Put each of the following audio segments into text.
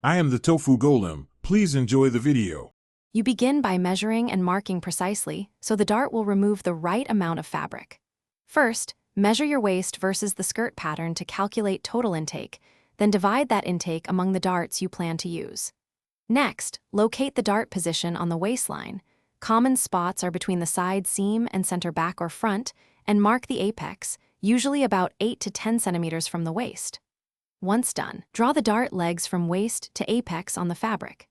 I am the tofu golem. Please enjoy the video. You begin by measuring and marking precisely, so the dart will remove the right amount of fabric. First, measure your waist versus the skirt pattern to calculate total intake, then divide that intake among the darts you plan to use. Next, locate the dart position on the waistline. Common spots are between the side seam and center back or front, and mark the apex, usually about 8 to 10 centimeters from the waist. Once done, draw the dart legs from waist to apex on the fabric.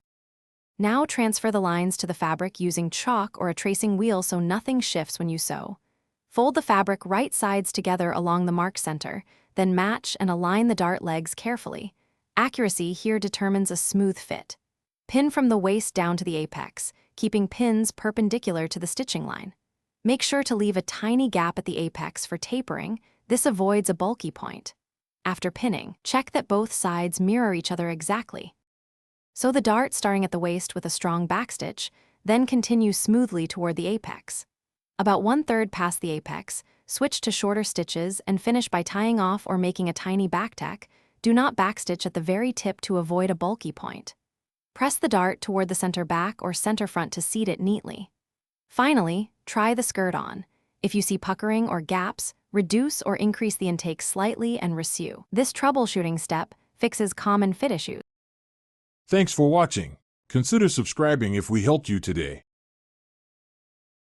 Now transfer the lines to the fabric using chalk or a tracing wheel so nothing shifts when you sew. Fold the fabric right sides together along the mark center, then match and align the dart legs carefully. Accuracy here determines a smooth fit. Pin from the waist down to the apex, keeping pins perpendicular to the stitching line. Make sure to leave a tiny gap at the apex for tapering. This avoids a bulky point. After pinning, check that both sides mirror each other exactly. Sew the dart starting at the waist with a strong backstitch, then continue smoothly toward the apex. About 1/3 past the apex, switch to shorter stitches and finish by tying off or making a tiny back tack. Do not backstitch at the very tip to avoid a bulky point. Press the dart toward the center back or center front to seat it neatly. Finally, try the skirt on. If you see puckering or gaps, reduce or increase the intake slightly and resew. This troubleshooting step fixes common fit issues. Thanks for watching. Consider subscribing if we helped you today.